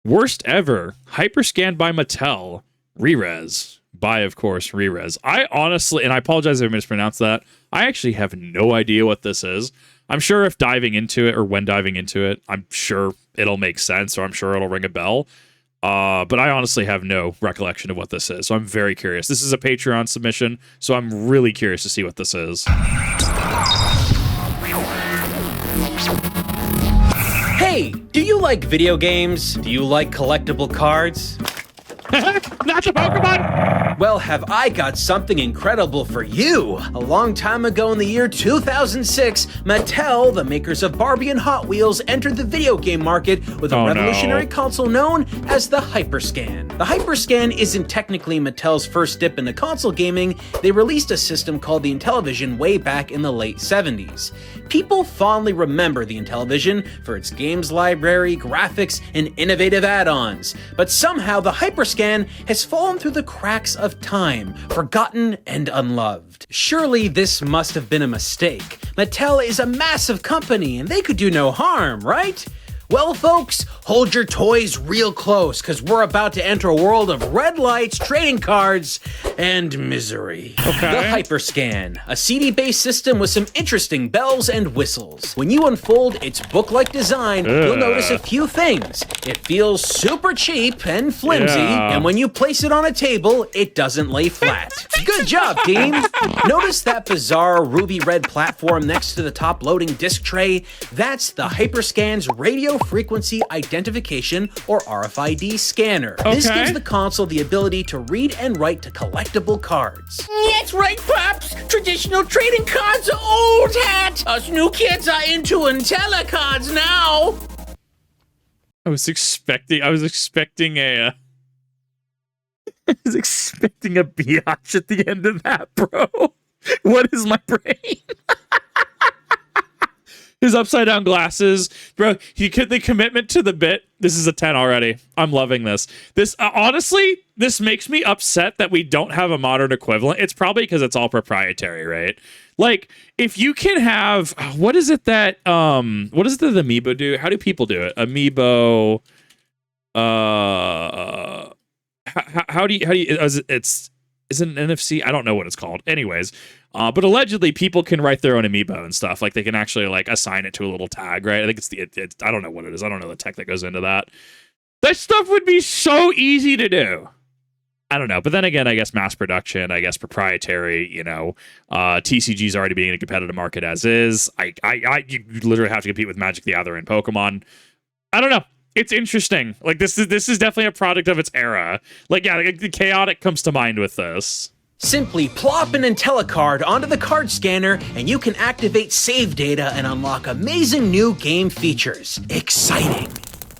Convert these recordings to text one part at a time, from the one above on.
Worst ever. HyperScan by Mattel. Rerez. By, of course, Rerez. I honestly, and I apologize if I mispronounced that, I actually have no idea what this is. I'm sure if diving into it, or when diving into it, I'm sure it'll make sense, or I'm sure it'll ring a bell. But I honestly have no recollection of what this is, so I'm very curious. This is a Patreon submission, so I'm really curious to see what this is. Hey, do you like video games? Do you like collectible cards? That's a Pokemon! Well, have I got something incredible for you! A long time ago in the year 2006, Mattel, the makers of Barbie and Hot Wheels, entered the video game market with a revolutionary console known as the HyperScan. The HyperScan isn't technically Mattel's first dip into console gaming. They released a system called the Intellivision way back in the late 70s. People fondly remember the Intellivision for its games library, graphics, and innovative add-ons. But somehow the HyperScan has fallen through the cracks of time, forgotten and unloved. Surely this must have been a mistake. Mattel is a massive company and they could do no harm, right? Well, folks, hold your toys real close, because we're about to enter a world of red lights, trading cards, and misery. Okay. The HyperScan, a CD-based system with some interesting bells and whistles. When you unfold its book-like design, you'll notice a few things. It feels super cheap and flimsy, and when you place it on a table, it doesn't lay flat. Good job, team! Notice that bizarre ruby red platform next to the top loading disc tray? That's the HyperScan's radio frequency identification, or RFID scanner. This gives the console the ability to read and write to collectible cards. That's right, Pops! Traditional trading cards are old hat! Us new kids are into IntelliCards now! I was expecting a I was expecting a biatch at the end of that, bro. What is my brain? His upside down glasses, bro. The commitment to the bit. This is a 10 already. I'm loving this. This honestly, this makes me upset that we don't have a modern equivalent. It's probably because it's all proprietary, right? Like, if you can have, what is it that what does the Amiibo do? How do people do it? Amiibo. How do you? Is it an NFC? I don't know what it's called. Anyways. But allegedly, people can write their own amiibo and stuff. Like, they can actually, like, assign it to a little tag, right? I think it's I don't know what it is. I don't know the tech that goes into that. That stuff would be so easy to do. I don't know. But then again, I guess mass production, I guess proprietary, you know, TCG's already being in a competitive market as is. You literally have to compete with Magic the Gathering and Pokemon. I don't know. It's interesting. Like, this is definitely a product of its era. Like, yeah, the chaotic comes to mind with this. Simply plop an IntelliCard onto the card scanner and you can activate save data and unlock amazing new game features. Exciting!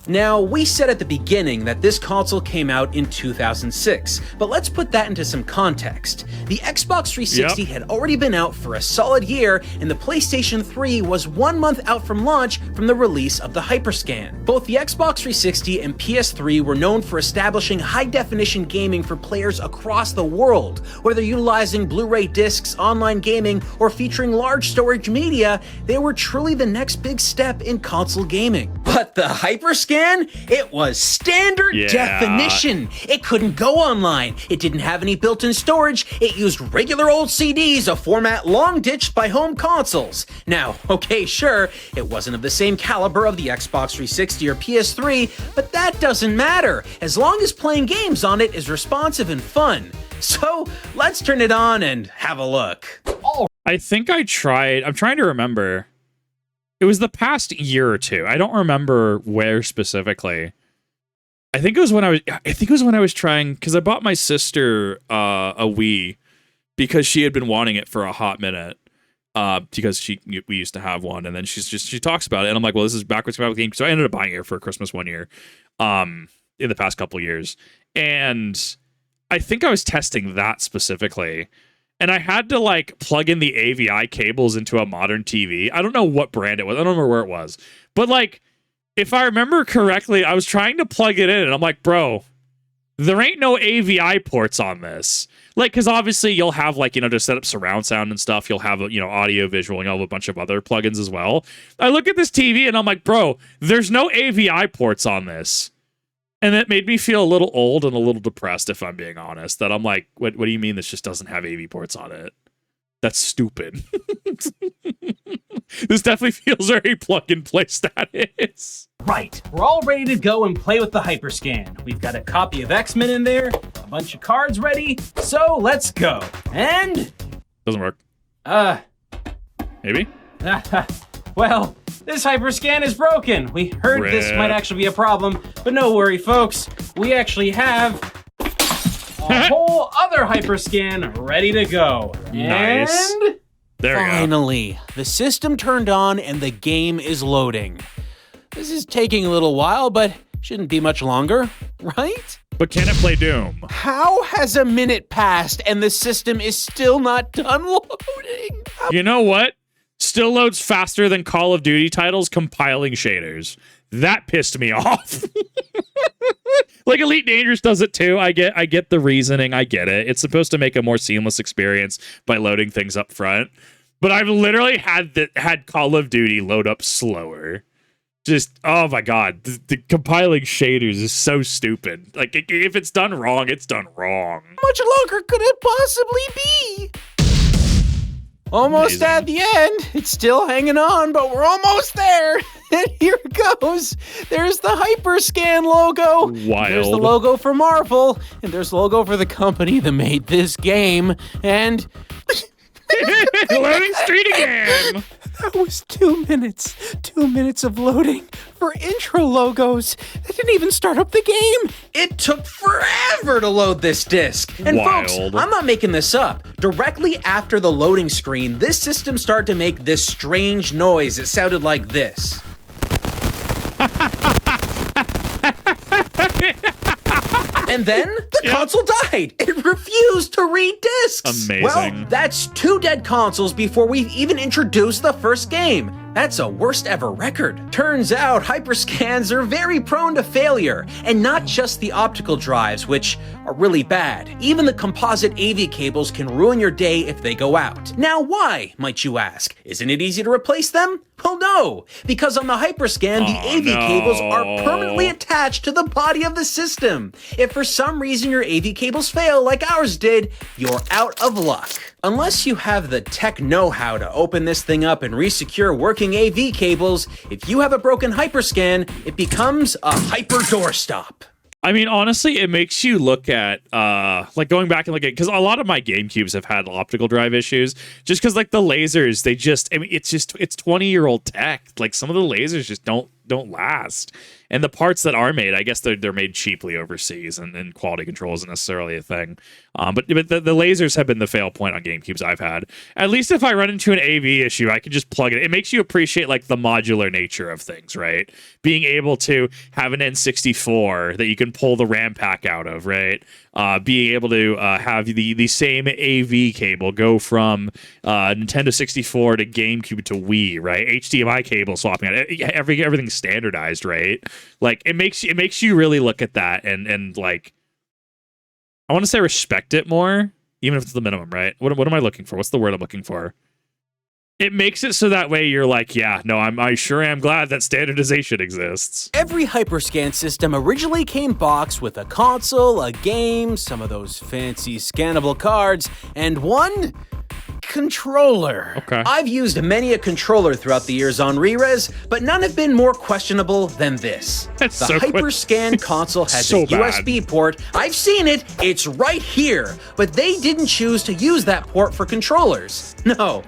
Now, we said at the beginning that this console came out in 2006, but let's put that into some context. The Xbox 360 had already been out for a solid year, and the PlayStation 3 was 1 month out from launch from the release of the HyperScan. Both the Xbox 360 and PS3 were known for establishing high-definition gaming for players across the world. Whether utilizing Blu-ray discs, online gaming, or featuring large storage media, they were truly the next big step in console gaming. But the HyperScan? It was standard definition. It couldn't go online. It didn't have any built-in storage. It used regular old CDs, a format long ditched by home consoles. Now, okay, sure, it wasn't of the same caliber of the Xbox 360 or PS3, but that doesn't matter, as long as playing games on it is responsive and fun. So, let's turn it on and have a look. I think I tried. I'm trying to remember. It was the past year or two. I don't remember where specifically. I think it was when I was trying, because I bought my sister a Wii because she had been wanting it for a hot minute. Because we used to have one, and then she talks about it, and I'm like, well, this is backwards compatible game. So I ended up buying it for Christmas one year, in the past couple of years, and I think I was testing that specifically. And I had to, like, plug in the AVI cables into a modern TV. I don't know what brand it was. I don't remember where it was. But, like, if I remember correctly, I was trying to plug it in. And I'm like, bro, there ain't no AVI ports on this. Like, because obviously you'll have, like, you know, to set up surround sound and stuff. You'll have, you know, audio, visual, and you'll have a bunch of other plugins as well. I look at this TV and I'm like, bro, there's no AVI ports on this. And that made me feel a little old and a little depressed, if I'm being honest. That I'm like, what do you mean this just doesn't have AV ports on it? That's stupid. This definitely feels very plug-and-play status. Right, we're all ready to go and play with the HyperScan. We've got a copy of X-Men in there, a bunch of cards ready, so let's go. And... Doesn't work. Maybe? Well, this HyperScan is broken. We heard this might actually be a problem, but no worry, folks. We actually have a whole other HyperScan ready to go. Nice. And... There we go. Finally, the system turned on and the game is loading. This is taking a little while, but shouldn't be much longer, right? But can it play Doom? How has a minute passed and the system is still not done loading? You know what? Still loads faster than Call of Duty titles compiling shaders. That pissed me off. Like Elite Dangerous does it too. I get the reasoning. I get it. It's supposed to make a more seamless experience by loading things up front. But I've literally had Call of Duty load up slower. Just, oh my god, the compiling shaders is so stupid. Like, if it's done wrong, it's done wrong. How much longer could it possibly be? Almost Amazing. at the end. It's still hanging on, but we're almost there. And here it goes. There's the HyperScan logo. Wild. There's the logo for Marvel. And there's the logo for the company that made this game. And... Loading screen again. That was 2 minutes. 2 minutes of loading for intro logos. That didn't even start up the game. It took forever to load this disc. And folks, Wild. I'm not making this up. Directly after the loading screen, this system started to make this strange noise. It sounded like this. And then the console died. It refused to read discs. Amazing. Well, that's 2 dead consoles before we've even introduced the first game. That's a worst ever record. Turns out HyperScans are very prone to failure, and not just the optical drives, which are really bad. Even the composite AV cables can ruin your day if they go out. Now why, might you ask? Isn't it easy to replace them? Well, no, because on the HyperScan, the AV cables are permanently attached to the body of the system. If for some reason your AV cables fail like ours did, you're out of luck. Unless you have the tech know-how to open this thing up and resecure working AV cables, if you have a broken HyperScan, it becomes a hyper doorstop. I mean, honestly, it makes you look at, like going back and look at, because a lot of my GameCubes have had optical drive issues, just because like the lasers, they just, I mean, it's 20-year-old tech. Like some of the lasers just don't last. And the parts that are made, I guess they're made cheaply overseas, and quality control isn't necessarily a thing. But the lasers have been the fail point on GameCubes I've had. At least if I run into an AV issue, I can just plug it. It makes you appreciate like the modular nature of things, right? Being able to have an N64 that you can pull the RAM pack out of, right? Being able to have the same AV cable go from Nintendo 64 to GameCube to Wii, right? HDMI cable swapping out, everything's standardized, right? Like it makes you really look at that and like, I want to say respect it more, even if it's the minimum, right? What am I looking for? What's the word I'm looking for? It makes it so that way you're like, yeah, no, I sure am glad that standardization exists. Every HyperScan system originally came boxed with a console, a game, some of those fancy scannable cards, and one controller. Okay. I've used many a controller throughout the years on Rerez, but none have been more questionable than this. That's the so HyperScan console has So a USB port. I've seen it. It's right here. But they didn't choose to use that port for controllers. No.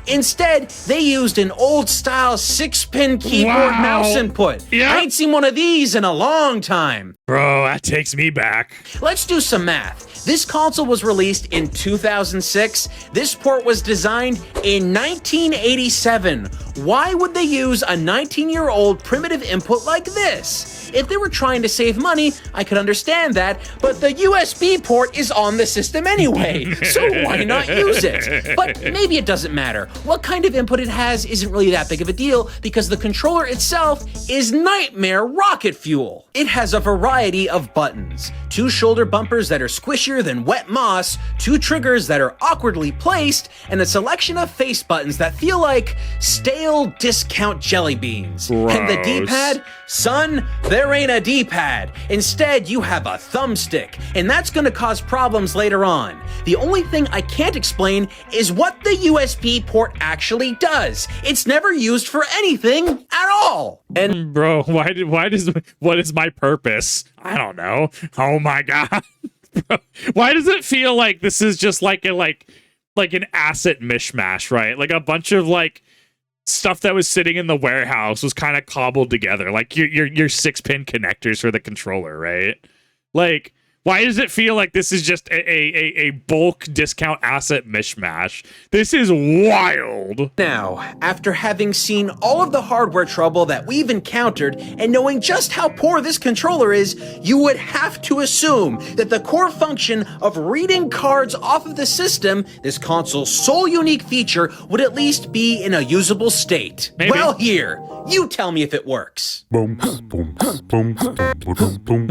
Instead, they used an old-style 6-pin keyboard mouse input. Yeah. I ain't seen one of these in a long time. Bro, that takes me back. Let's do some math. This console was released in 2006. This port was designed in 1987. Why would they use a 19-year-old primitive input like this? If they were trying to save money, I could understand that, but the USB port is on the system anyway, so why not use it? But maybe it doesn't matter. What kind of input it has isn't really that big of a deal because the controller itself is nightmare rocket fuel. It has a variety of buttons, 2 shoulder bumpers that are squishier than wet moss, 2 triggers that are awkwardly placed, and a selection of face buttons that feel like stay stale discount jelly beans. And the Gross. D-pad? Son, there ain't a D-pad. Instead, you have a thumbstick, and that's gonna cause problems later on. The only thing I can't explain is what the USB port actually does. It's never used for anything at all. And Bro, what is my purpose? I don't know. Oh my god. Bro, why does it feel like this is just like an asset mishmash, right? Like a bunch of like stuff that was sitting in the warehouse was kind of cobbled together, like your 6-pin connectors for the controller, right? Like, why does it feel like this is just a bulk discount asset mishmash? This is wild. now, after having seen all of the hardware trouble that we've encountered and knowing just how poor this controller is, you would have to assume that the core function of reading cards off of the system, this console's sole unique feature, would at least be in a usable state. Maybe. Well, here, you tell me if it works. Boom, boom, boom, boom, boom, boom,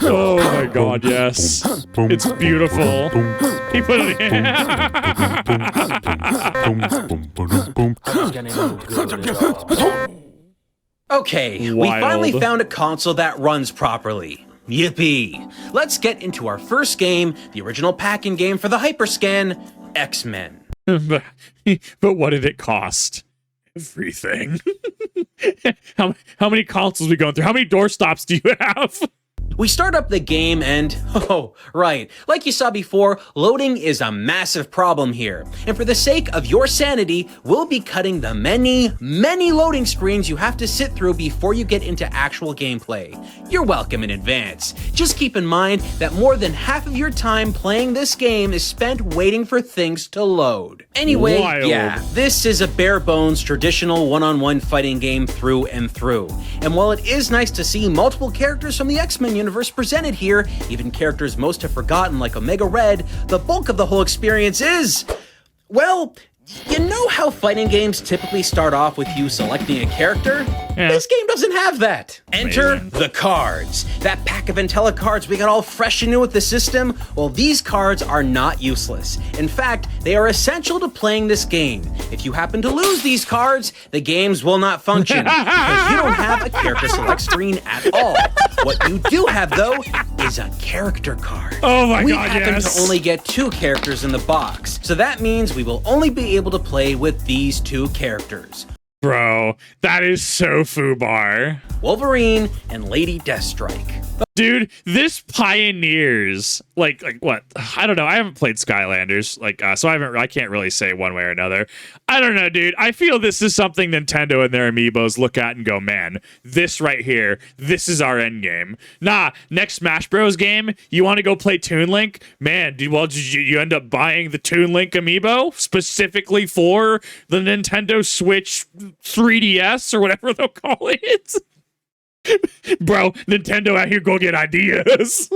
Oh my god, yes. It's beautiful. He put it in. Okay, we Wild. finally found a console that runs properly. Yippee! Let's get into our first game, the original pack-in game for the HyperScan, X-Men. But what did it cost? Everything. How many consoles we going through? How many doorstops do you have? We start up the game and, oh, right, like you saw before, loading is a massive problem here. And for the sake of your sanity, we'll be cutting the many loading screens you have to sit through before you get into actual gameplay. You're welcome in advance. Just keep in mind that more than half of your time playing this game is spent waiting for things to load. Anyway, Wild. yeah, this is a bare bones traditional one-on-one fighting game through and through. And while it is nice to see multiple characters from the X-Men universe presented here, even characters most have forgotten like Omega Red, the bulk of the whole experience is, well, you know how fighting games typically start off with you selecting a character? Yeah. This game doesn't have that. Enter Amazing. the cards. That pack of Intella cards we got all fresh and new with the system, well, these cards are not useless. In fact, they are essential to playing this game. If you happen to lose these cards, the games will not function because you don't have a character select screen at all. What you do have, though, is a character card. Oh my we god, happen yes. to only get 2 characters in the box, so that means we will only be able to play with these 2 characters. Bro, that is so foobar. Wolverine and Lady Deathstrike. Dude, this pioneers like what? I don't know. I haven't played Skylanders, so I can't really say one way or another. I don't know, dude. I feel this is something Nintendo and their amiibos look at and go, man, this right here, this is our end game. Nah, next Smash Bros game, you want to go play Toon Link? Man, dude, well, did you end up buying the Toon Link amiibo specifically for the Nintendo Switch 3DS or whatever they'll call it? Bro, Nintendo out here go get ideas.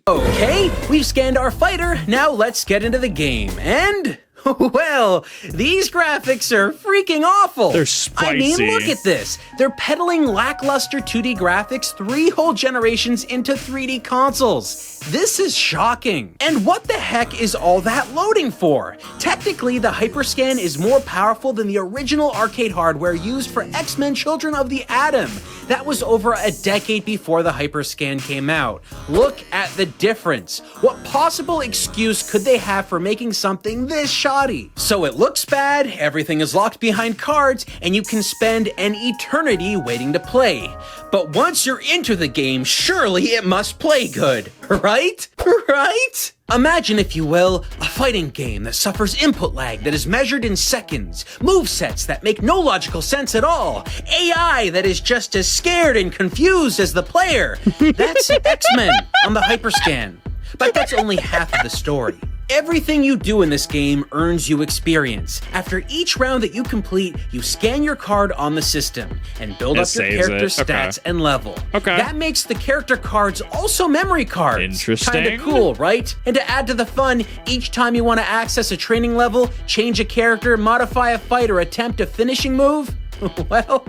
Okay, we've scanned our fighter, now let's get into the game. And, well, these graphics are freaking awful. They're I mean, spicy. look at this. They're peddling lackluster 2D graphics 3 whole generations into 3D consoles. This is shocking. And what the heck is all that loading for? Technically, the HyperScan is more powerful than the original arcade hardware used for X-Men Children of the Atom. That was over a decade before the HyperScan came out. Look at the difference. What possible excuse could they have for making something this shoddy? So it looks bad, everything is locked behind cards, and you can spend an eternity waiting to play. But once you're into the game, surely it must play good, right? Right? Imagine, if you will, a fighting game that suffers input lag that is measured in seconds, movesets that make no logical sense at all, AI that is just as scared and confused as the player. That's X-Men on the HyperScan. But that's only half of the story. Everything you do in this game earns you experience. After each round that you complete, you scan your card on the system and build It up your saves character's it. Okay. stats and level. Okay. That makes the character cards also memory cards. Interesting. Kinda cool, right? And to add to the fun, each time you want to access a training level, change a character, modify a fight, or attempt a finishing move, well,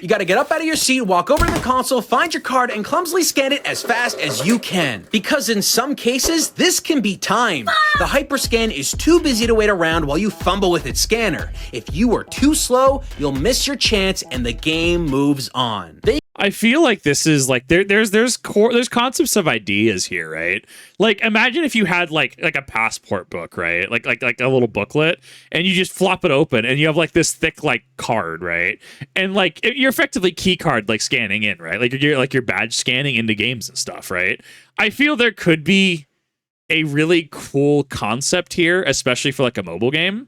You gotta get up out of your seat, walk over to the console, find your card, and clumsily scan it as fast as you can. Because in some cases, this can be timed. The HyperScan is too busy to wait around while you fumble with its scanner. If you are too slow, you'll miss your chance and the game moves on. I feel like this is like there's concepts of ideas here, right? Like imagine if you had like a passport book, right? Like a little booklet, and you just flop it open and you have like this thick like card, right? And like you're effectively key card like scanning in, right? Like you're badge scanning into games and stuff, right? I feel there could be a really cool concept here, especially for like a mobile game.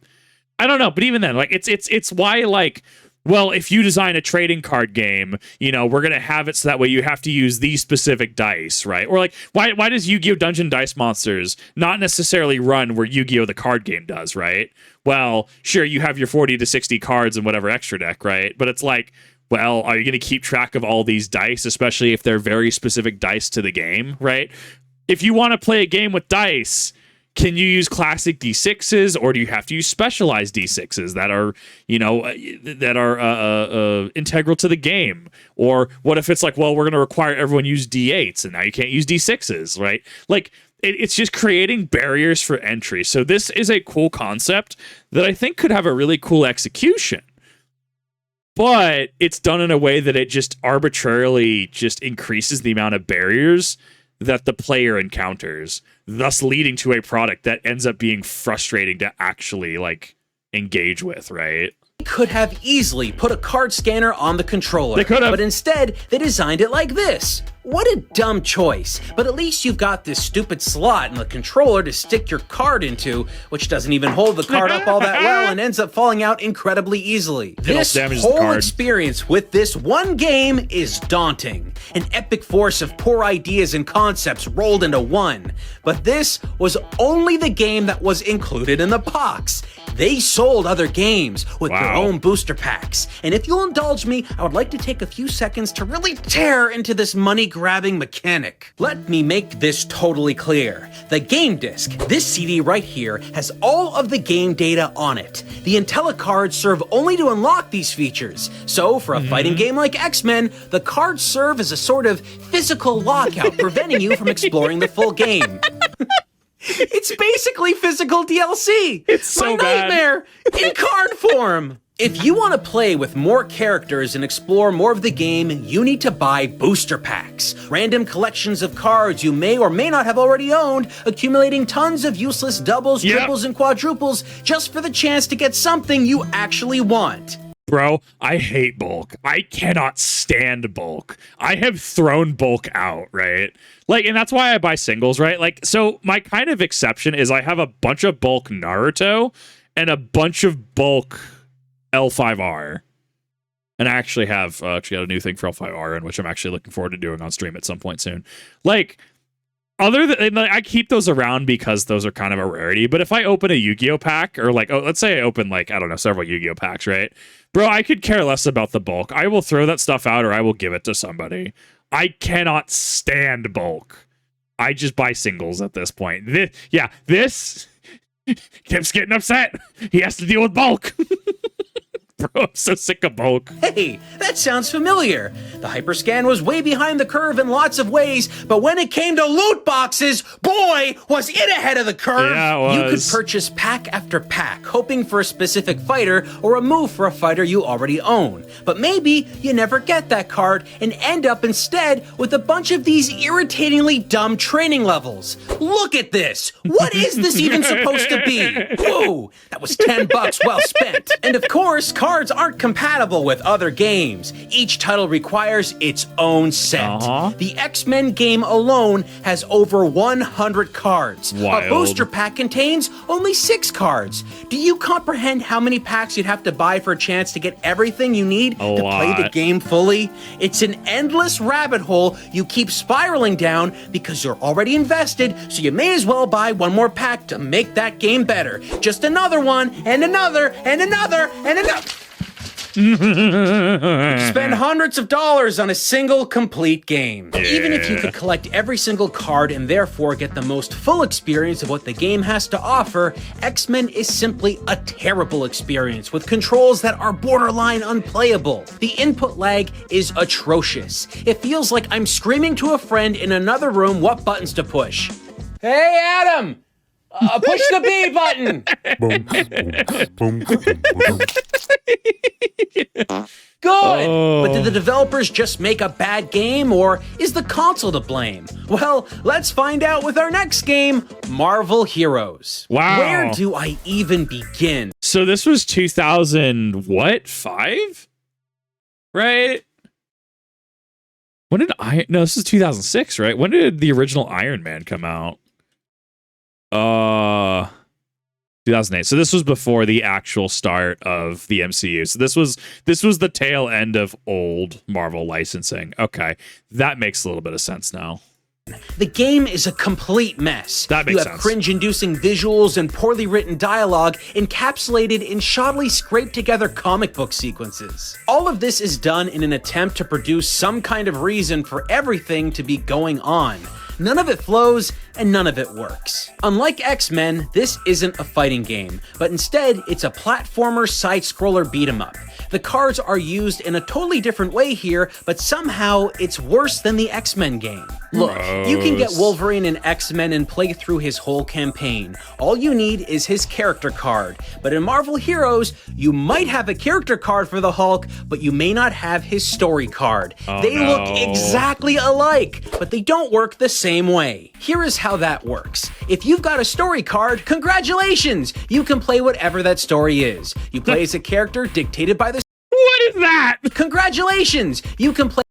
I don't know, but even then, like it's why like, well, if you design a trading card game, you know, we're going to have it so that way you have to use these specific dice, right? Or like, why does Yu-Gi-Oh! Dungeon Dice Monsters not necessarily run where Yu-Gi-Oh! The card game does, right? Well, sure, you have your 40 to 60 cards and whatever extra deck, right? But it's like, well, are you going to keep track of all these dice, especially if they're very specific dice to the game, right? If you want to play a game with dice, can you use classic D6s, or do you have to use specialized D6s that are, you know, integral to the game? Or what if it's like, well, we're going to require everyone use D8s, and now you can't use D6s, right? Like, it's just creating barriers for entry. So this is a cool concept that I think could have a really cool execution. But it's done in a way that it just arbitrarily just increases the amount of barriers that the player encounters, thus leading to a product that ends up being frustrating to actually like engage with, right? They could have easily put a card scanner on the controller. They could have. But instead, they designed it like this. What a dumb choice. But at least you've got this stupid slot in the controller to stick your card into, which doesn't even hold the card up all that well and ends up falling out incredibly easily. This whole experience with this one game is daunting. An epic force of poor ideas and concepts rolled into one. But this was only the game that was included in the box. They sold other games with their own booster packs. And if you'll indulge me, I would like to take a few seconds to really tear into this money-grabbing mechanic. Let me make this totally clear. The game disc, this CD right here, has all of the game data on it. The IntelliCards serve only to unlock these features. So for a fighting game like X-Men, the cards serve as a sort of physical lockout, preventing you from exploring the full game. It's basically physical DLC. It's so bad. My nightmare in card form. If you want to play with more characters and explore more of the game, you need to buy booster packs. Random collections of cards you may or may not have already owned, accumulating tons of useless doubles, triples, and quadruples just for the chance to get something you actually want. Bro, I hate bulk. I cannot stand bulk. I have thrown bulk out, right? Like, and that's why I buy singles, right? Like, so my kind of exception is I have a bunch of bulk Naruto and a bunch of bulk L5R. And I actually have got a new thing for L5R, in which I'm actually looking forward to doing on stream at some point soon. Like, other than, I keep those around because those are kind of a rarity. But if I open a Yu-Gi-Oh pack, or like, let's say I open like, I don't know, several Yu-Gi-Oh packs, right? Bro, I could care less about the bulk. I will throw that stuff out, or I will give it to somebody. I cannot stand bulk. I just buy singles at this point. This Kip's getting upset. He has to deal with bulk. Bro, I'm so sick of bulk. Hey, that sounds familiar. The HyperScan was way behind the curve in lots of ways, but when it came to loot boxes, boy, was it ahead of the curve. Yeah, it was. You could purchase pack after pack, hoping for a specific fighter or a move for a fighter you already own. But maybe you never get that card and end up instead with a bunch of these irritatingly dumb training levels. Look at this. What is this even supposed to be? Whoa, that was $10 well spent. And of course, cards aren't compatible with other games. Each title requires its own set. The X-Men game alone has over 100 cards. Wild. A booster pack contains only 6 cards. Do you comprehend how many packs you'd have to buy for a chance to get everything you need to play the game fully? It's an endless rabbit hole you keep spiraling down because you're already invested, so you may as well buy one more pack to make that game better. Just another one, and another, and another, and another. Spend hundreds of dollars on a single complete game. Even if you could collect every single card and therefore get the most full experience of what the game has to offer, X-Men is simply a terrible experience with controls that are borderline unplayable. The input lag is atrocious. It feels like I'm screaming to a friend in another room what buttons to push. Hey, Adam! Push the B button! Good! But did the developers just make a bad game, or is the console to blame? Well, let's find out with our next game, Marvel Heroes. Wow. Where do I even begin? So this was 2005? Right? When did No, this is 2006, right? When did the original Iron Man come out? 2008. So this was before the actual start of the MCU. So this was the tail end of old Marvel licensing. Okay, that makes a little bit of sense now. The game is a complete mess. That makes you have sense. cringe-inducing visuals and poorly written dialogue encapsulated in shoddily scraped-together comic book sequences. All of this is done in an attempt to produce some kind of reason for everything to be going on. None of it flows, and none of it works. Unlike X-Men, this isn't a fighting game, but instead, it's a platformer side-scroller beat-em-up. The cards are used in a totally different way here, but somehow it's worse than the X-Men game. Look, you can get Wolverine in X-Men and play through his whole campaign. All you need is his character card. But in Marvel Heroes, you might have a character card for the Hulk, but you may not have his story card. They look exactly alike, but they don't work the same way. Here is how that works. If you've got a story card, congratulations! You can play whatever that story is. You play as a character dictated by the... What is that? Congratulations! You can play...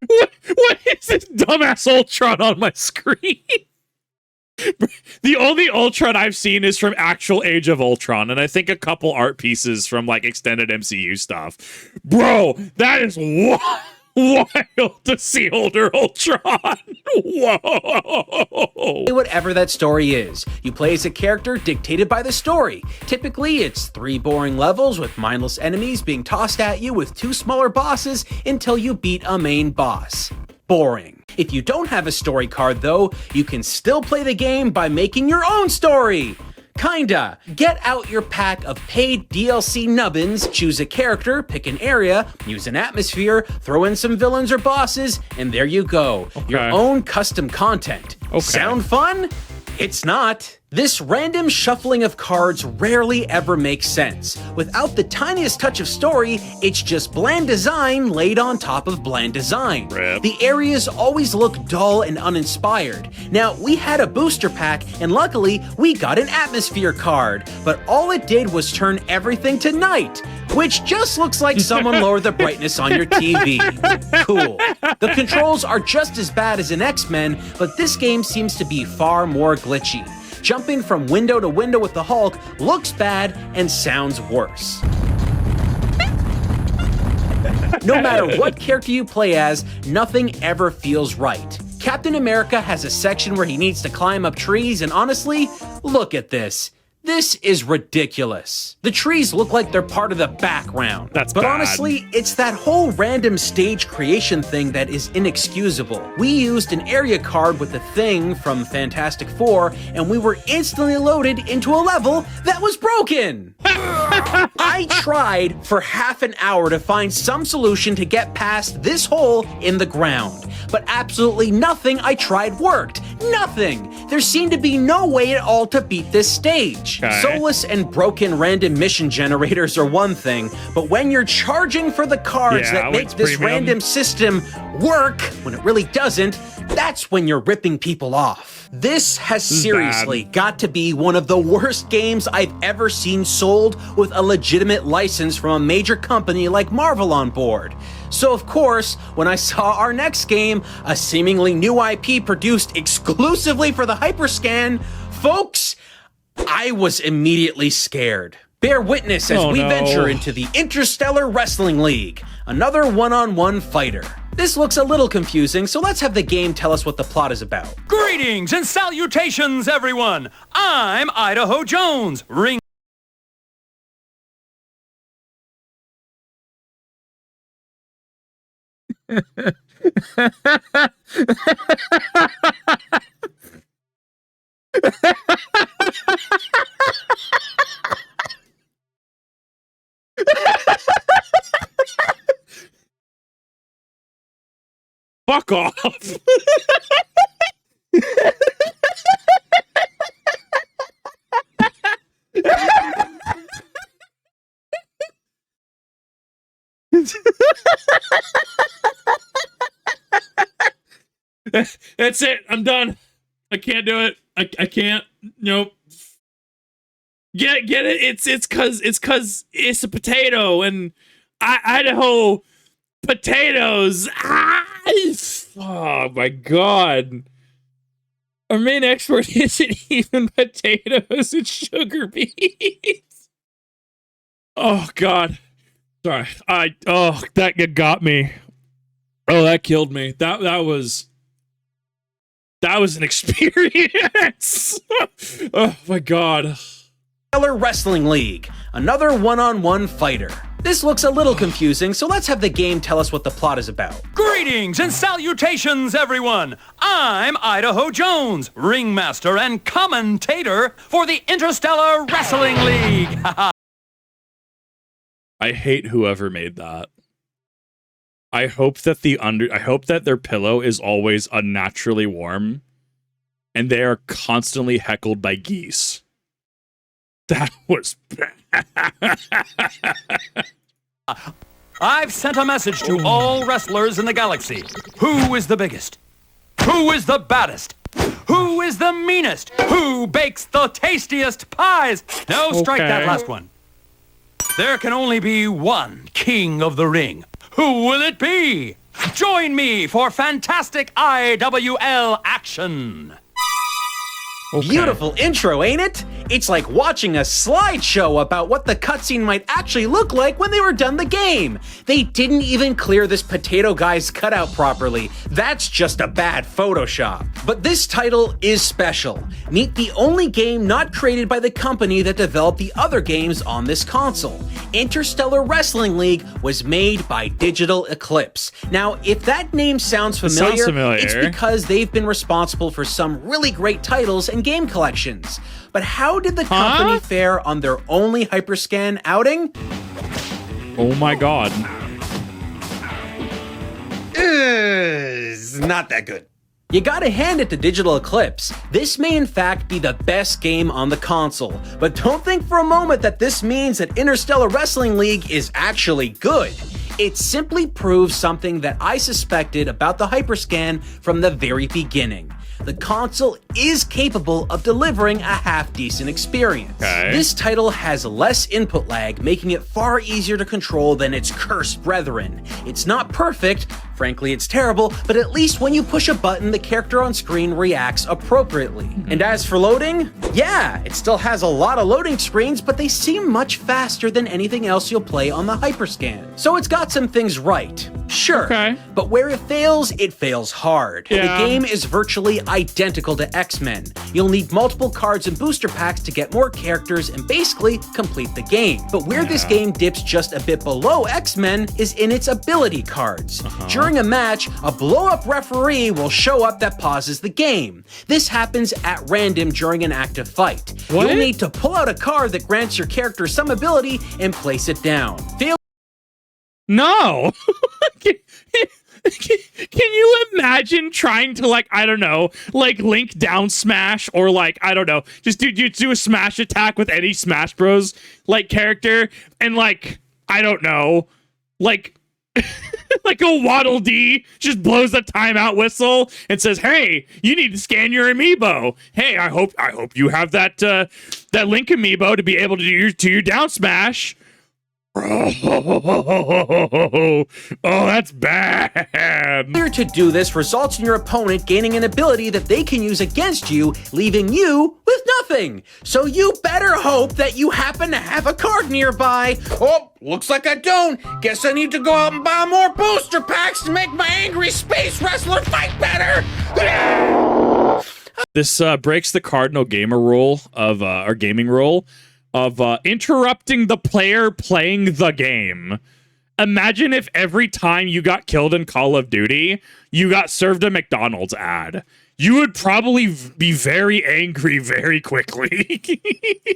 What is this dumbass Ultron on my screen? The only Ultron I've seen is from actual Age of Ultron, and I think a couple art pieces from like extended MCU stuff. Bro, that is wild to see older Ultron. Whoa. Whatever that story is. You play as a character dictated by the story. Typically, it's 3 boring levels with mindless enemies being tossed at you with 2 smaller bosses until you beat a main boss. Boring. If you don't have a story card though, you can still play the game by making your own story. Kinda. Get out your pack of paid DLC nubbins, choose a character, pick an area, use an atmosphere, throw in some villains or bosses, and there you go. Your own custom content. Sound fun? It's not. This random shuffling of cards rarely ever makes sense. Without the tiniest touch of story, it's just bland design laid on top of bland design. The areas always look dull and uninspired. Now, we had a booster pack, and luckily, we got an atmosphere card, but all it did was turn everything to night, which just looks like someone lowered the brightness on your TV. Cool. The controls are just as bad as in X-Men, but this game seems to be far more glitchy. Jumping from window to window with the Hulk looks bad and sounds worse. No matter what character you play as, nothing ever feels right. Captain America has a section where he needs to climb up trees, and honestly, look at this. This is ridiculous. The trees look like they're part of the background. That's But bad. honestly, it's that whole random stage creation thing that is inexcusable. We used an area card with the Thing from Fantastic Four, and we were instantly loaded into a level that was broken. I tried for half an hour to find some solution to get past this hole in the ground, but absolutely nothing I tried worked. Nothing! There seemed to be no way at all to beat this stage. Soulless and broken random mission generators are one thing, but when you're charging for the cards that make this random system work when it really doesn't, that's when you're ripping people off. This has seriously got to be one of the worst games I've ever seen sold with a legitimate license from a major company like Marvel on board. So of course, when I saw our next game, a seemingly new IP produced exclusively for the HyperScan, folks, I was immediately scared. Bear witness as we venture into the Interstellar Wrestling League, another one-on-one fighter. This looks a little confusing, so let's have the game tell us what the plot is about. Greetings and salutations, everyone! I'm Idaho Jones, Fuck off. That's it. I'm done. I can't do it. I can't. Nope. Get it? It's cause it's a potato and Idaho potatoes. Oh my god. Our main export isn't even potatoes, it's sugar beets. Oh god. Sorry. That got me. Oh, that killed me. That was an experience. Oh my god. Wrestling League, another one-on-one fighter. This looks a little confusing, so let's have the game tell us what the plot is about. Greetings and salutations, everyone! I'm Idaho Jones, ringmaster and commentator for the Interstellar Wrestling League. I hate whoever made that. I hope that their pillow is always unnaturally warm, and they are constantly heckled by geese. That was bad. I've sent a message to all wrestlers in the galaxy. Who is the biggest? Who is the baddest? Who is the meanest? Who bakes the tastiest pies? No, strike that last one. There can only be one king of the ring. Who will it be? Join me for fantastic IWL action. Okay. Beautiful intro, ain't it? It's like watching a slideshow about what the cutscene might actually look like when they were done the game. They didn't even clear this potato guy's cutout properly. That's just a bad Photoshop. But this title is special. Meet the only game not created by the company that developed the other games on this console. Interstellar Wrestling League was made by Digital Eclipse. Now, if that name sounds familiar, it's because they've been responsible for some really great titles and game collections. But how did the company fare on their only HyperScan outing? Oh my god. It's not that good. You gotta hand it to Digital Eclipse. This may in fact be the best game on the console, but don't think for a moment that this means that Interstellar Wrestling League is actually good. It simply proves something that I suspected about the HyperScan from the very beginning. The console is capable of delivering a half-decent experience. This title has less input lag, making it far easier to control than its cursed brethren. It's not perfect, frankly it's terrible, but at least when you push a button, the character on screen reacts appropriately. And as for loading, yeah, it still has a lot of loading screens, but they seem much faster than anything else you'll play on the HyperScan. So it's got some things right. Sure, but where it fails hard. The game is virtually identical to X-Men. You'll need multiple cards and booster packs to get more characters and basically complete the game. But where this game dips just a bit below X-Men is in its ability cards. During a match, a blow-up referee will show up that pauses the game. This happens at random during an active fight. You'll need to pull out a card that grants your character some ability and place it down. No! Can you imagine trying to, like, I don't know, like link down smash or like, I don't know, just do a smash attack with any Smash Bros. Like character and like, I don't know, like, like a Waddle Dee just blows a timeout whistle and says, "Hey, you need to scan your amiibo. Hey, I hope you have that that Link amiibo to be able to do your down smash." Oh, that's bad. Failure to do this results in your opponent gaining an ability that they can use against you, leaving you with nothing. So you better hope that you happen to have a card nearby. Oh, looks like I don't. Guess I need to go out and buy more booster packs to make my angry space wrestler fight better. This breaks the cardinal gamer rule of our gaming rule of interrupting the player playing the game. Imagine if every time you got killed in Call of Duty, you got served a McDonald's ad. You would probably be very angry very quickly.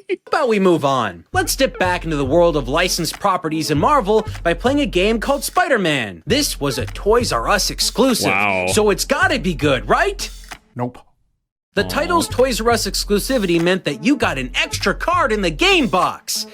How about we move on? Let's dip back into the world of licensed properties in Marvel by playing a game called Spider-Man. This was a Toys R Us exclusive, Wow. so it's gotta be good, right? Nope. The title's Toys R Us exclusivity meant that you got an extra card in the game box.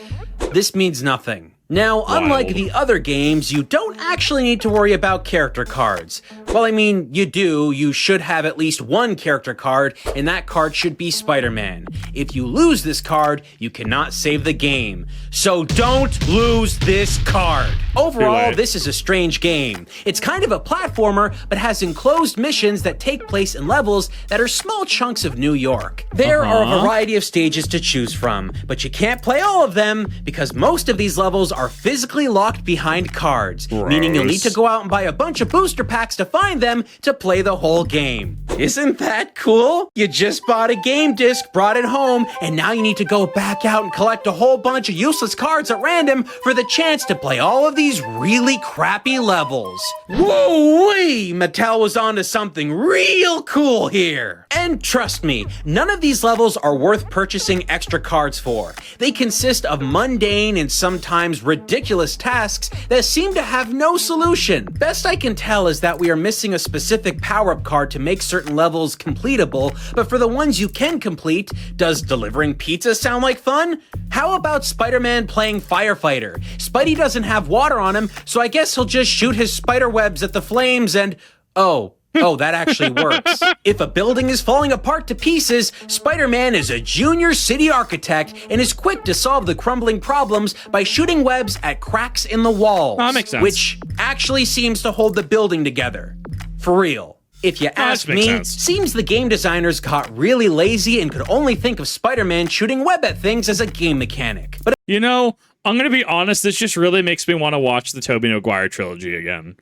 This means nothing. Now, unlike the other games, you don't actually need to worry about character cards. Well, I mean, you do. You should have at least one character card, and that card should be Spider-Man. If you lose this card, you cannot save the game. So don't lose this card. Overall, this is a strange game. It's kind of a platformer, but has enclosed missions that take place in levels that are small chunks of New York. There are a variety of stages to choose from, but you can't play all of them because most of these levels are physically locked behind cards, meaning you'll need to go out and buy a bunch of booster packs to find them to play the whole game. Isn't that cool? You just bought a game disc, brought it home, and now you need to go back out and collect a whole bunch of useless cards at random for the chance to play all of these really crappy levels. Whoa-wee! Mattel was onto something real cool here. And trust me, none of these levels are worth purchasing extra cards for. They consist of mundane and sometimes ridiculous tasks that seem to have no solution. Best I can tell is that we are missing a specific power-up card to make certain levels completable, but for the ones you can complete, does delivering pizza sound like fun? How about Spider-Man playing firefighter? Spidey doesn't have water on him, so I guess he'll just shoot his spider webs at the flames and... Oh, that actually works. If a building is falling apart to pieces, Spider-Man is a junior city architect and is quick to solve the crumbling problems by shooting webs at cracks in the walls. That makes sense. Which actually seems to hold the building together. For real. If you ask makes me, sense. seems the game designers got really lazy and could only think of Spider-Man shooting web at things as a game mechanic. But You know, I'm gonna be honest, this just really makes me want to watch the Tobey Maguire trilogy again.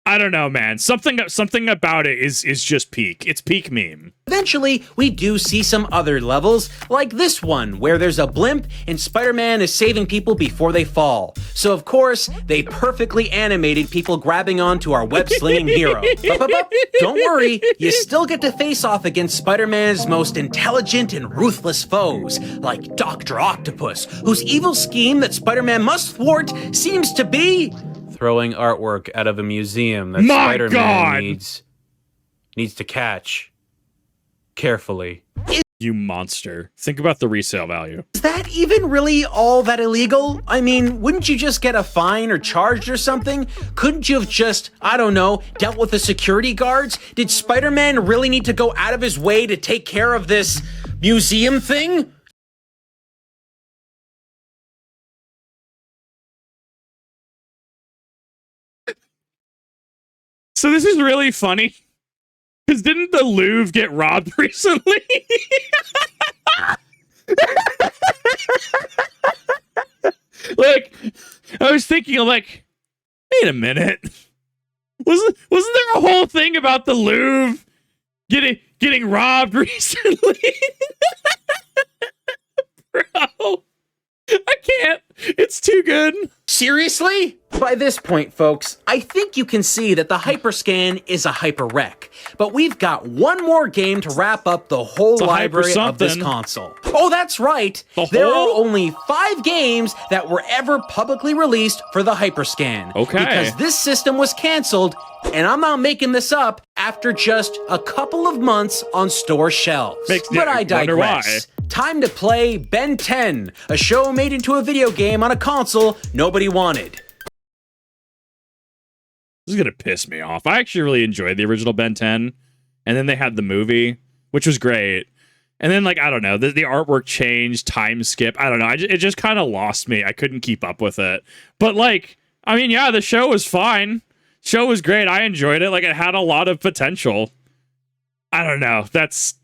I don't know, man. Something about it is just peak. It's peak meme. eventually, we do see some other levels, like this one, where there's a blimp and Spider-Man is saving people before they fall. So of course, they perfectly animated people grabbing onto our web-slinging hero. But don't worry, you still get to face off against Spider-Man's most intelligent and ruthless foes, like Dr. Octopus, whose evil scheme that Spider-Man must thwart seems to be... throwing artwork out of a museum that Spider-Man needs to catch carefully. You monster. Think about the resale value. Is that even really all that illegal? I mean, wouldn't you just get a fine or charged or something? Couldn't you have just, I don't know, dealt with the security guards? Did Spider-Man really need to go out of his way to take care of this museum thing? So this is really funny. Because didn't the Louvre get robbed recently? Like, I was thinking, like, wait a minute. Wasn't there a whole thing about the Louvre getting robbed recently? Bro, I can't. It's too good. Seriously? By this point, folks, I think you can see that the HyperScan is a hyper-wreck. But we've got one more game to wrap up the whole library of this console. Oh, that's right. There are only 5 games that were ever publicly released for the HyperScan. Okay. Because this system was canceled, and I'm not making this up, after just a couple of months on store shelves. But I digress. Time to play Ben 10, a show made into a video game on a console nobody wanted. This is gonna piss me off. I actually really enjoyed the original Ben 10, and then they had the movie, which was great. And then, like, I don't know, the artwork changed, time skip. I don't know. It just kind of lost me. I couldn't keep up with it. But, like, I mean, yeah, the show was fine. Show was great. I enjoyed it. Like, it had a lot of potential. I don't know. It's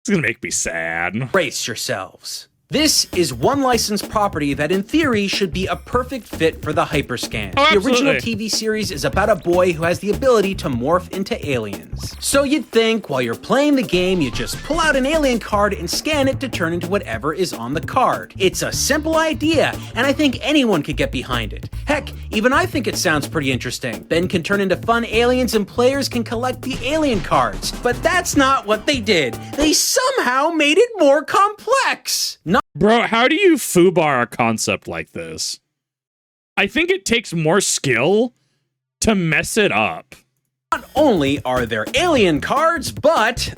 gonna make me sad. Brace yourselves. This is one licensed property that in theory should be a perfect fit for the HyperScan. Oh, the original absolutely. TV series is about a boy who has the ability to morph into aliens. So you'd think while you're playing the game, you just pull out an alien card and scan it to turn into whatever is on the card. It's a simple idea, and I think anyone could get behind it. Heck, even I think it sounds pretty interesting. Ben can turn into fun aliens and players can collect the alien cards. But that's not what they did. They somehow made it more complex. Bro, how do you foobar a concept like this? I think it takes more skill to mess it up. Not only are there alien cards, but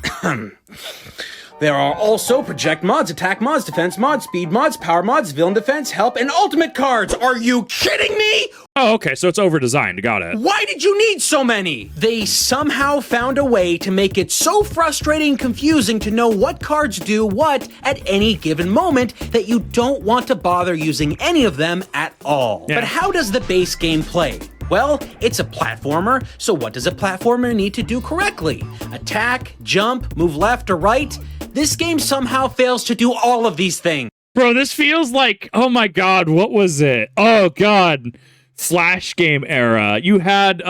there are also project mods, attack mods, defense mods, speed mods, power mods, villain defense, help, and ultimate cards. Are you kidding me? Oh, okay, so it's over-designed. Got it. Why did you need so many? They somehow found a way to make it so frustrating and confusing to know what cards do what at any given moment that you don't want to bother using any of them at all. Yeah. But how does the base game play? Well, it's a platformer, so what does a platformer need to do correctly? Attack, jump, move left or right? This game somehow fails to do all of these things. Bro, this feels like, oh my god, what was it? Oh god, Flash game era. You had,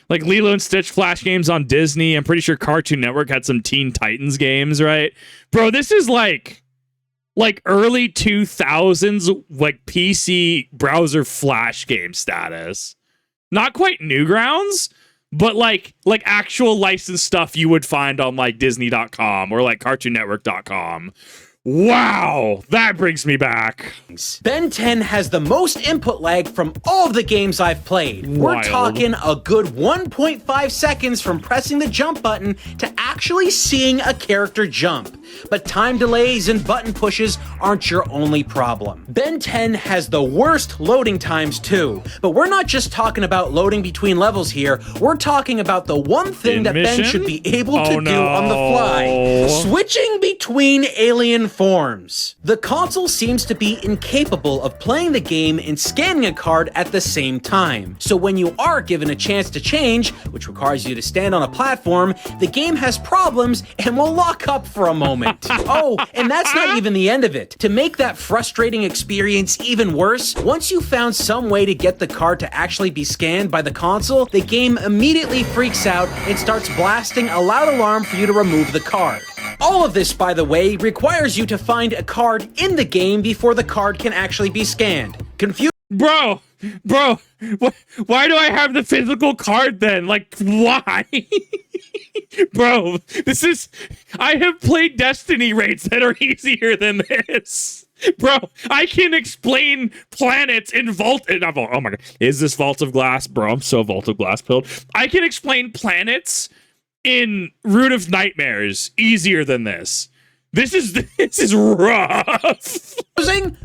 like Lilo and Stitch Flash games on Disney. I'm pretty sure Cartoon Network had some Teen Titans games, right? Bro, this is like early 2000s, like PC browser Flash game status. Not quite Newgrounds, but like actual licensed stuff you would find on like Disney.com or like CartoonNetwork.com. Wow, that brings me back. Ben 10 has the most input lag from all of the games I've played. We're Wild. talking a good 1.5 seconds from pressing the jump button to actually seeing a character jump. But time delays and button pushes aren't your only problem. Ben 10 has the worst loading times too. But we're not just talking about loading between levels here, we're talking about the one thing In that Ben mission? should be able to Oh, do on the fly. no. Switching between alien forms. The console seems to be incapable of playing the game and scanning a card at the same time. So when you are given a chance to change, which requires you to stand on a platform, the game has problems and will lock up for a moment. Oh, and that's not even the end of it. To make that frustrating experience even worse, once you found some way to get the card to actually be scanned by the console, the game immediately freaks out and starts blasting a loud alarm for you to remove the card. All of this, by the way, requires you to find a card in the game before the card can actually be scanned. Confused? Bro, why do I have the physical card then? Like, why? Bro, I have played Destiny raids that are easier than this. Bro, I can explain planets in oh my god, is this Vault of Glass? Bro, I'm so Vault of Glass pilled. I can explain planets in Root of Nightmares easier than this. This is rough.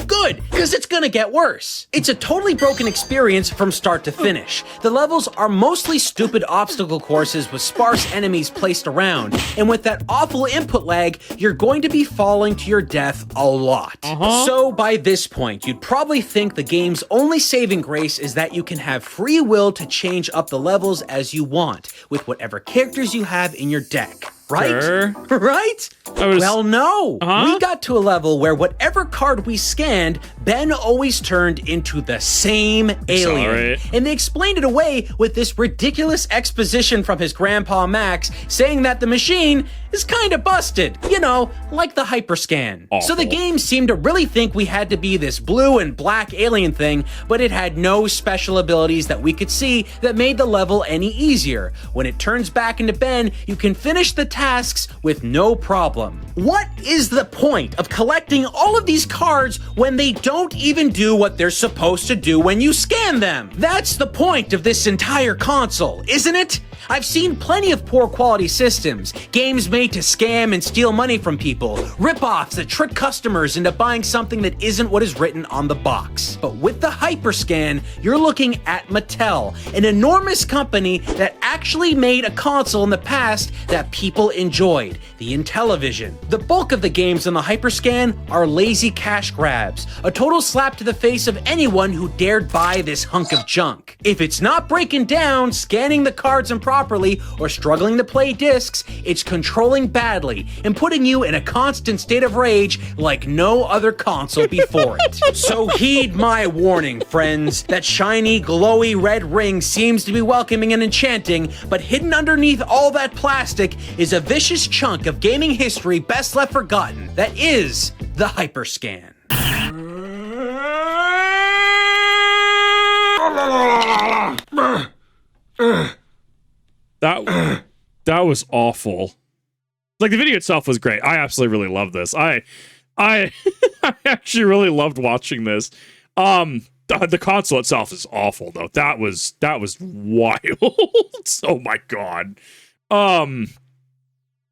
Good, because it's gonna get worse. It's a totally broken experience from start to finish. The levels are mostly stupid obstacle courses with sparse enemies placed around, and with that awful input lag, you're going to be falling to your death a lot. So by this point, you'd probably think the game's only saving grace is that you can have free will to change up the levels as you want, with whatever characters you have in your deck. Right? Sure. Right? Well, no. We got to a level where whatever card we scanned, Ben always turned into the same alien. Sorry. And they explained it away with this ridiculous exposition from his grandpa Max saying that the machine is kind of busted. You know, like the HyperScan. Awful. So the game seemed to really think we had to be this blue and black alien thing, but it had no special abilities that we could see that made the level any easier. When it turns back into Ben, you can finish the tasks with no problem. What is the point of collecting all of these cards when they don't even do what they're supposed to do when you scan them? That's the point of this entire console, isn't it? I've seen plenty of poor quality systems, games made to scam and steal money from people, rip-offs that trick customers into buying something that isn't what is written on the box. But with the HyperScan, you're looking at Mattel, an enormous company that actually made a console in the past that people enjoyed, the Intellivision. The bulk of the games on the HyperScan are lazy cash grabs, a total slap to the face of anyone who dared buy this hunk of junk. If it's not breaking down, scanning the cards and properly or struggling to play discs, it's controlling badly and putting you in a constant state of rage like no other console before it. So heed my warning, friends. That shiny, glowy red ring seems to be welcoming and enchanting, but hidden underneath all that plastic is a vicious chunk of gaming history best left forgotten. That is the HyperScan. That was awful. Like, the video itself was great. I absolutely really loved this. I I actually really loved watching this. The console itself is awful though. That was wild. Oh my god.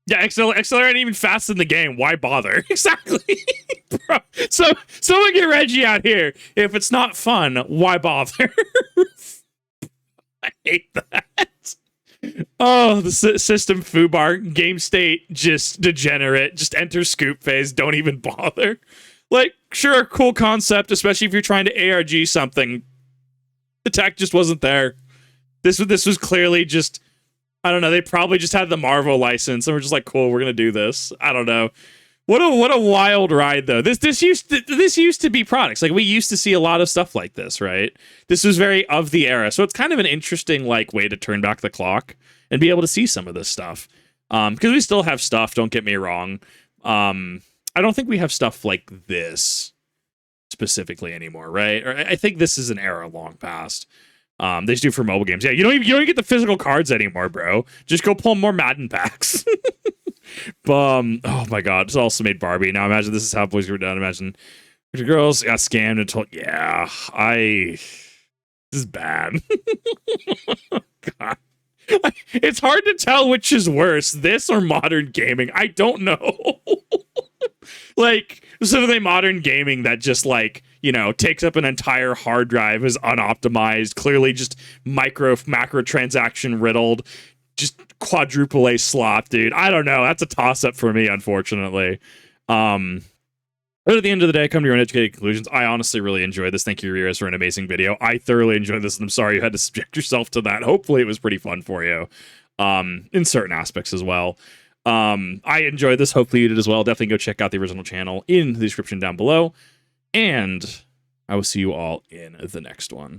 Yeah, accelerating even faster than the game. Why bother? Exactly. Bro, so someone get Reggie out here. If it's not fun, why bother? I hate that. Oh, the system foobar, game state, just degenerate, just enter scoop phase, don't even bother. Like, sure, cool concept, especially if you're trying to ARG something. The tech just wasn't there. This was clearly just, I don't know, they probably just had the Marvel license and we're just like, cool, we're gonna do this. I don't know. What a wild ride though. This used to be products. Like, we used to see a lot of stuff like this, right? This was very of the era. So it's kind of an interesting like way to turn back the clock and be able to see some of this stuff. Because we still have stuff, don't get me wrong. I don't think we have stuff like this specifically anymore, right? Or I think this is an era long past. They just do for mobile games. Yeah, you don't even get the physical cards anymore, bro. Just go pull more Madden packs. Oh my god, it's also made Barbie. Now imagine this is how boys were done. Imagine the girls got scammed and told, yeah, this is bad. God. It's hard to tell which is worse, this or modern gaming. I don't know. Like, specifically modern gaming that just like, you know, takes up an entire hard drive, is unoptimized, clearly just macro transaction riddled, just quadruple A slop, dude. I don't know. That's a toss up for me, unfortunately. But at the end of the day, come to your own educated conclusions. I honestly really enjoyed this. Thank you, Rerez, for an amazing video. I thoroughly enjoyed this, and I'm sorry you had to subject yourself to that. Hopefully it was pretty fun for you, in certain aspects as well. I enjoyed this. Hopefully you did as well. Definitely go check out the original channel in the description down below. And I will see you all in the next one.